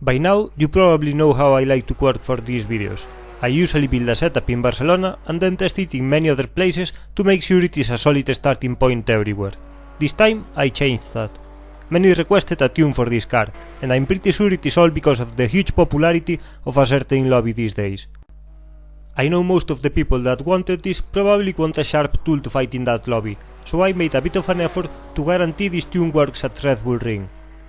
By now, you probably know how I like to work for these videos. I usually build a setup in Barcelona and then test it in many other places to make sure it is a solid starting point everywhere. This time I changed that. Many requested a tune for this car, and I'm pretty sure it is all because of the huge popularity of a certain lobby these days. I know most of the people that wanted this probably want a sharp tool to fight in that lobby, so I made a bit of an effort to guarantee this tune works at Red Bull Ring.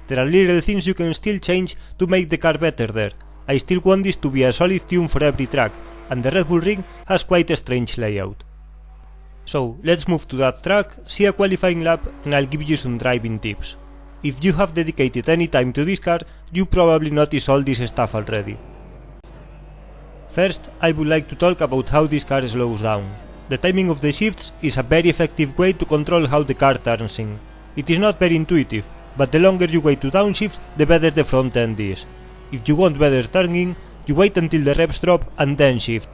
There are little things you can still change to make the car better there. I still want this to be a solid tune for every track, and the Red Bull Ring has quite a strange layout. So let's move to that track, see a qualifying lap, and I'll give you some driving tips. If you have dedicated any time to this car, you probably notice all this stuff already. First, I would like to talk about how this car slows down. The timing of the shifts is a very effective way to control how the car turns in. It is not very intuitive, but the longer you wait to downshift, the better the front end is. If you want better turning, you wait until the revs drop and then shift.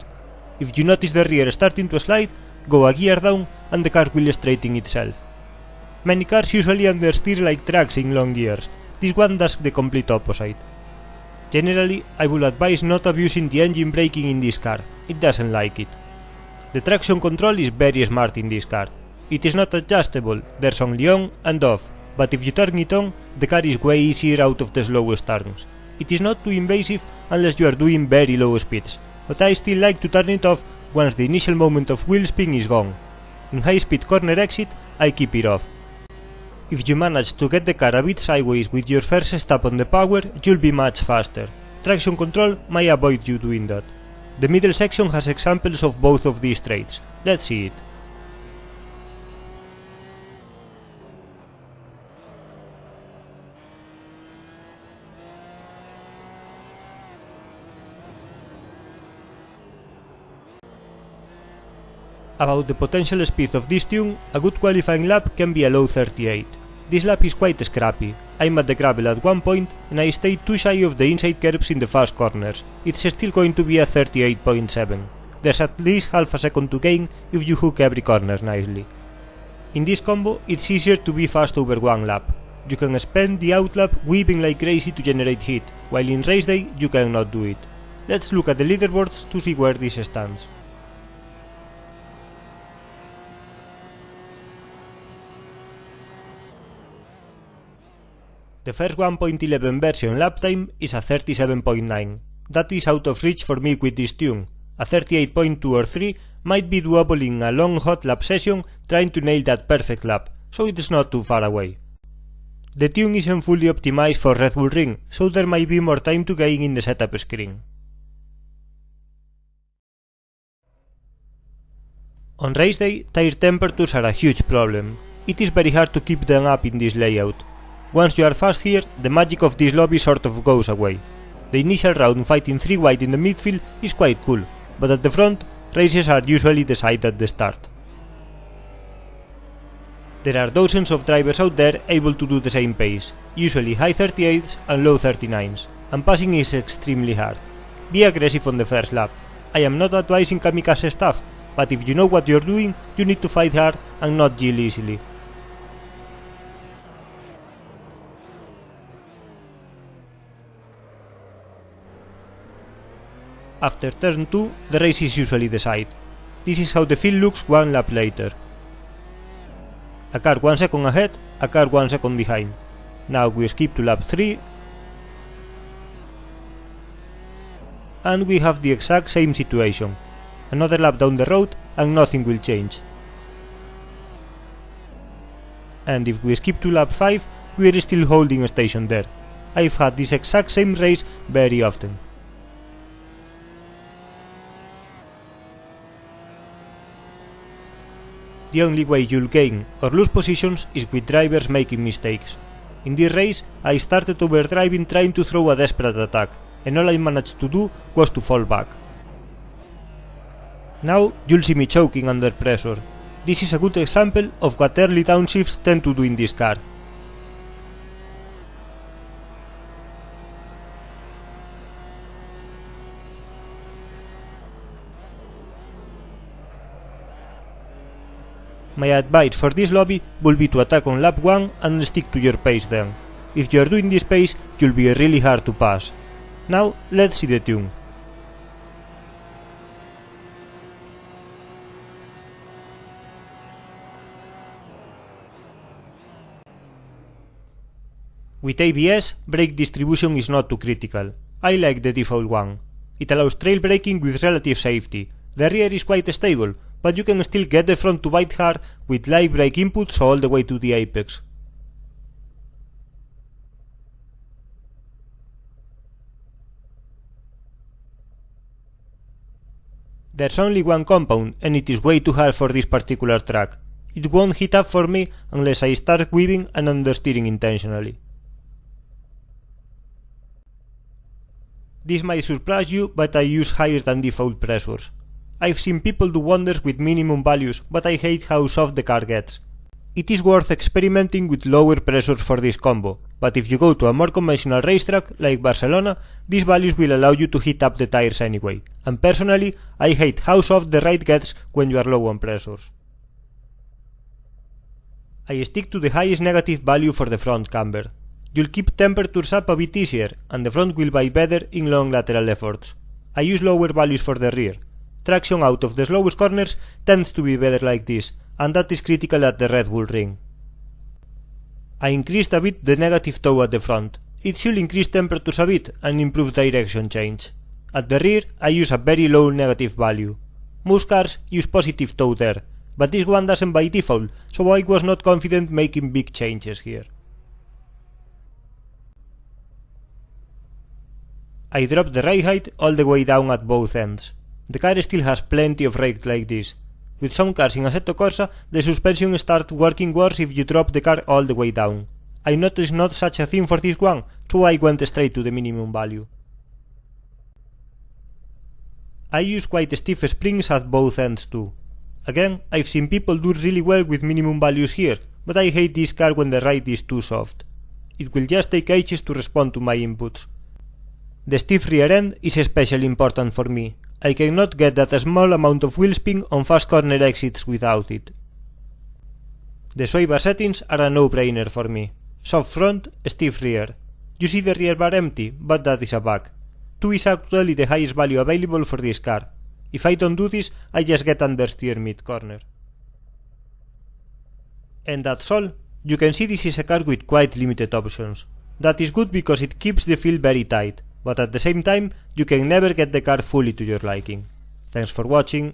If you notice the rear starting to slide, go a gear down and the car will straighten itself. Many cars usually understeer like trucks in long gears. This one does the complete opposite. Generally, I would advise not abusing the engine braking in this car, it doesn't like it. The traction control is very smart in this car. It is not adjustable, there's only on and off, but if you turn it on, the car is way easier out of the slowest turns. It is not too invasive unless you are doing very low speeds, but I still like to turn it off once the initial moment of wheel spin is gone. In high speed corner exit, I keep it off. If you manage to get the car a bit sideways with your first step on the power, you'll be much faster. Traction control may avoid you doing that. The middle section has examples of both of these traits. Let's see it. About the potential speed of this tune, a good qualifying lap can be a low 38. This lap is quite scrappy. I'm at the gravel at one point and I stayed too shy of the inside curves in the fast corners. It's still going to be a 38.7. There's at least half a second to gain if you hook every corner nicely. In this combo, it's easier to be fast over one lap. You can spend the outlap weaving like crazy to generate heat, while in race day you cannot do it. Let's look at the leaderboards to see where this stands. The first 1.11 version lap time is a 37.9. That is out of reach for me with this tune. A 38.2 or 3 might be doable in a long hot lap session trying to nail that perfect lap, so it is not too far away. The tune isn't fully optimized for Red Bull Ring, so there might be more time to gain in the setup screen. On race day, tire temperatures are a huge problem. It is very hard to keep them up in this layout. Once you are fast here, the magic of this lobby sort of goes away. The initial round fighting 3 wide in the midfield is quite cool, but at the front, races are usually decided at the start. There are dozens of drivers out there able to do the same pace, usually high 38s and low 39s, and passing is extremely hard. Be aggressive on the first lap. I am not advising kamikaze stuff, but if you know what you're doing, you need to fight hard and not yield easily. After turn 2, the race is usually decided. This is how the field looks one lap later. A car 1 second ahead, a car 1 second behind. Now we skip to lap 3, and we have the exact same situation. Another lap down the road and nothing will change. And if we skip to lap 5, we are still holding a station there. I've had this exact same race very often. The only way you'll gain or lose positions is with drivers making mistakes. In this race, I started overdriving trying to throw a desperate attack, and all I managed to do was to fall back. Now you'll see me choking under pressure. This is a good example of what early downshifts tend to do in this car. My advice for this lobby will be to attack on lap 1 and stick to your pace then. If you are doing this pace, you'll be really hard to pass. Now let's see the tune. With ABS, brake distribution is not too critical. I like the default one. It allows trail braking with relative safety. The rear is quite stable, but you can still get the front to bite hard with live brake inputs all the way to the apex. There's only one compound, and it is way too hard for this particular track. It won't heat up for me unless I start weaving and understeering intentionally. This might surprise you, but I use higher than default pressures. I've seen people do wonders with minimum values, but I hate how soft the car gets. It is worth experimenting with lower pressures for this combo, but if you go to a more conventional racetrack like Barcelona, these values will allow you to heat up the tires anyway, and personally, I hate how soft the ride gets when you are low on pressures. I stick to the highest negative value for the front camber. You'll keep temperatures up a bit easier, and the front will bite better in long lateral efforts. I use lower values for the rear. Traction out of the slowest corners tends to be better like this, and that is critical at the Red Bull Ring. I increased a bit the negative toe at the front. It should increase temperatures a bit and improve direction change. At the rear, I use a very low negative value. Most cars use positive toe there, but this one doesn't by default, so I was not confident making big changes here. I dropped the ride height all the way down at both ends. The car still has plenty of rake like this. With some cars in Assetto Corsa, the suspension starts working worse if you drop the car all the way down. I noticed not such a thing for this one, so I went straight to the minimum value. I use quite stiff springs at both ends too. Again, I've seen people do really well with minimum values here, but I hate this car when the ride is too soft. It will just take ages to respond to my inputs. The stiff rear end is especially important for me. I cannot get that small amount of wheel spin on fast corner exits without it. The sway bar settings are a no-brainer for me. Soft front, stiff rear. You see the rear bar empty, but that is a bug. 2 is actually the highest value available for this car. If I don't do this, I just get understeer mid-corner. And that's all. You can see this is a car with quite limited options. That is good because it keeps the feel very tight, but at the same time, you can never get the car fully to your liking. Thanks for watching.